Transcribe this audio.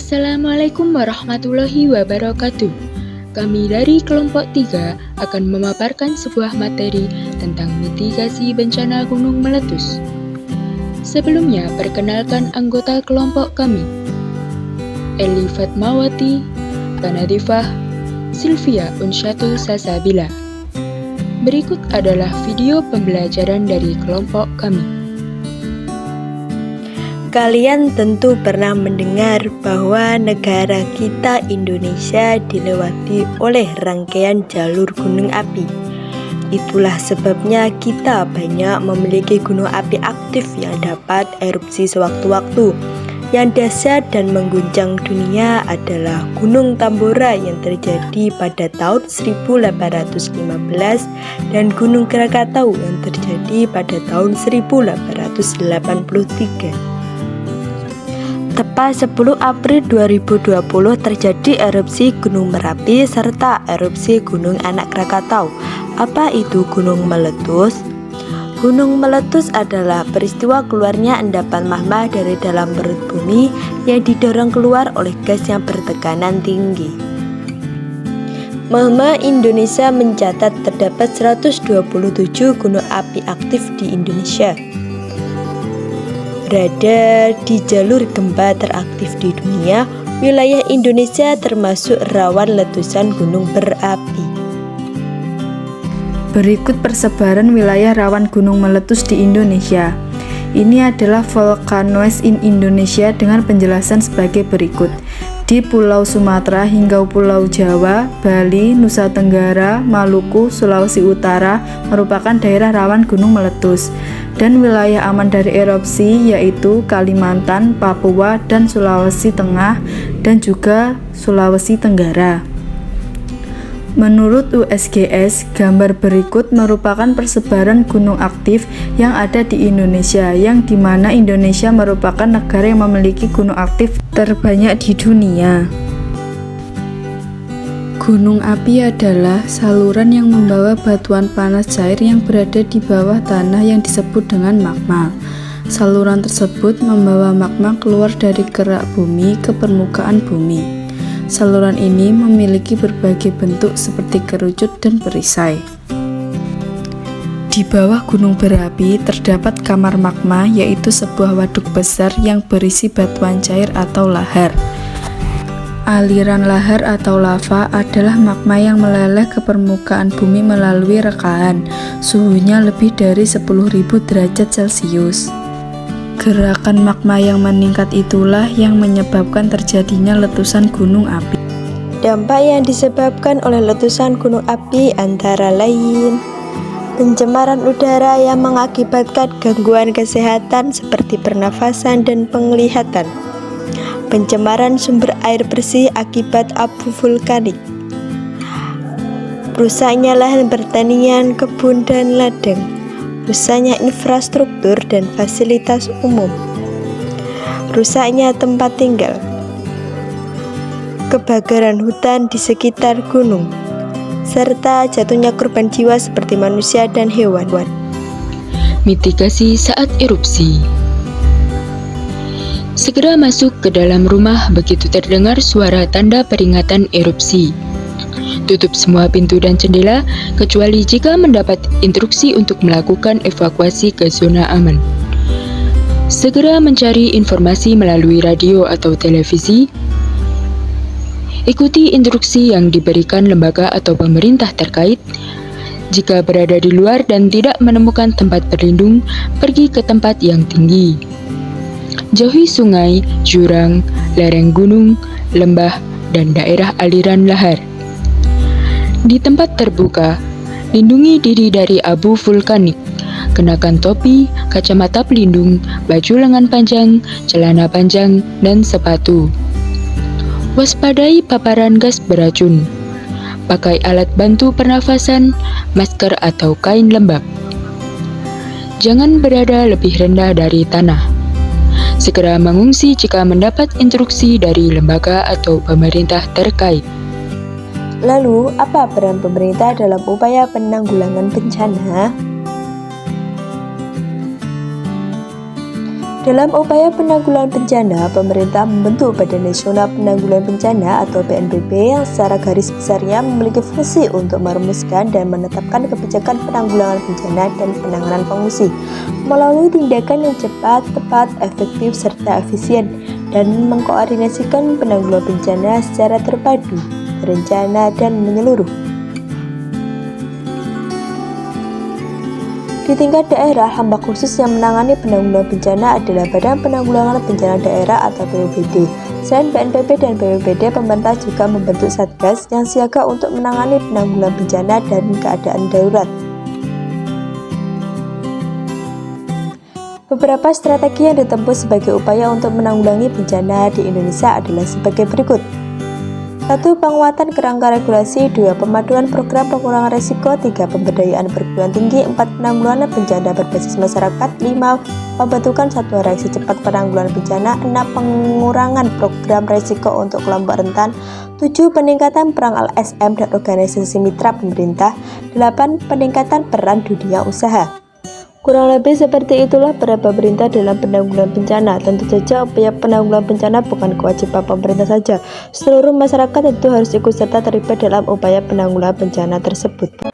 Assalamualaikum warahmatullahi wabarakatuh. Kami dari kelompok 3 akan memaparkan sebuah materi tentang mitigasi bencana gunung meletus. Sebelumnya, perkenalkan anggota kelompok kami. Eli Fatmawati, Kanadifah, Sylvia Unsyatu Sasabila. Berikut adalah video pembelajaran dari kelompok kami. Kalian tentu pernah mendengar bahwa negara kita Indonesia dilewati oleh rangkaian jalur gunung api. Itulah sebabnya kita banyak memiliki gunung api aktif yang dapat erupsi sewaktu-waktu. Yang dahsyat dan mengguncang dunia adalah Gunung Tambora yang terjadi pada tahun 1815 dan Gunung Krakatau yang terjadi pada tahun 1883. Tepat 10 April 2020 terjadi erupsi Gunung Merapi serta erupsi Gunung Anak Krakatau. Apa itu gunung meletus? Gunung meletus adalah peristiwa keluarnya endapan magma dari dalam perut bumi yang didorong keluar oleh gas yang bertekanan tinggi. Magma Indonesia mencatat terdapat 127 gunung api aktif di Indonesia. Berada di jalur gempa teraktif di dunia, wilayah Indonesia termasuk rawan letusan gunung berapi. Berikut persebaran wilayah rawan gunung meletus di Indonesia. Ini adalah volcanoes in Indonesia dengan penjelasan sebagai berikut. Di Pulau Sumatera hingga Pulau Jawa, Bali, Nusa Tenggara, Maluku, Sulawesi Utara merupakan daerah rawan gunung meletus. Dan wilayah aman dari erupsi yaitu Kalimantan, Papua, dan Sulawesi Tengah dan juga Sulawesi Tenggara. Menurut USGS, gambar berikut merupakan persebaran gunung aktif yang ada di Indonesia, yang dimana Indonesia merupakan negara yang memiliki gunung aktif terbanyak di dunia. Gunung api adalah saluran yang membawa batuan panas cair yang berada di bawah tanah yang disebut dengan magma. Saluran tersebut membawa magma keluar dari kerak bumi ke permukaan bumi. Saluran ini memiliki berbagai bentuk seperti kerucut dan perisai. Di bawah gunung berapi terdapat kamar magma, yaitu sebuah waduk besar yang berisi batuan cair atau lahar. Aliran lahar atau lava adalah magma yang meleleh ke permukaan bumi melalui rekahan. Suhunya lebih dari 10.000 derajat Celcius. Gerakan magma yang meningkat itulah yang menyebabkan terjadinya letusan gunung api. Dampak yang disebabkan oleh letusan gunung api antara lain pencemaran udara yang mengakibatkan gangguan kesehatan seperti pernafasan dan penglihatan, pencemaran sumber air bersih akibat abu vulkanik, rusaknya lahan pertanian, kebun dan ladang, rusaknya infrastruktur dan fasilitas umum, rusaknya tempat tinggal, kebakaran hutan di sekitar gunung, serta jatuhnya korban jiwa seperti manusia dan hewan. Mitigasi saat erupsi. Segera masuk ke dalam rumah begitu terdengar suara tanda peringatan erupsi. Tutup semua pintu dan jendela, kecuali jika mendapat instruksi untuk melakukan evakuasi ke zona aman. Segera mencari informasi melalui radio atau televisi. Ikuti instruksi yang diberikan lembaga atau pemerintah terkait. Jika berada di luar dan tidak menemukan tempat berlindung, pergi ke tempat yang tinggi. Jauhi sungai, jurang, lereng gunung, lembah, dan daerah aliran lahar. Di tempat terbuka, lindungi diri dari abu vulkanik. Kenakan topi, kacamata pelindung, baju lengan panjang, celana panjang, dan sepatu. Waspadai paparan gas beracun. Pakai alat bantu pernafasan, masker atau kain lembab. Jangan berada lebih rendah dari tanah. Segera mengungsi jika mendapat instruksi dari lembaga atau pemerintah terkait. Lalu, apa peran pemerintah dalam upaya penanggulangan bencana? Dalam upaya penanggulangan bencana, pemerintah membentuk Badan Nasional Penanggulangan Bencana atau BNPB yang secara garis besarnya memiliki fungsi untuk merumuskan dan menetapkan kebijakan penanggulangan bencana dan penanganan pengungsi melalui tindakan yang cepat, tepat, efektif, serta efisien, dan mengkoordinasikan penanggulangan bencana secara terpadu, terencana, dan menyeluruh. Di tingkat daerah, lembaga khusus yang menangani penanggulangan bencana adalah Badan Penanggulangan Bencana Daerah atau BPBD. Selain BNPB dan BPBD, pemerintah juga membentuk Satgas yang siaga untuk menangani penanggulangan bencana dan keadaan darurat. Beberapa strategi yang ditempuh sebagai upaya untuk menanggulangi bencana di Indonesia adalah sebagai berikut. 1. Penguatan kerangka regulasi. 2. Pemaduan program pengurangan risiko. 3. Pemberdayaan perguruan tinggi. 4. Penanggulangan bencana berbasis masyarakat. 5. Pembentukan satuan reaksi cepat penanggulangan bencana. 6. Pengurangan program risiko untuk kelompok rentan. 7. Peningkatan peran LSM dan organisasi mitra pemerintah. 8. Peningkatan peran dunia usaha. Kurang lebih seperti itulah peran pemerintah dalam penanggulangan bencana. Tentu saja upaya penanggulangan bencana bukan kewajiban pemerintah saja. Seluruh masyarakat tentu harus ikut serta terlibat dalam upaya penanggulangan bencana tersebut.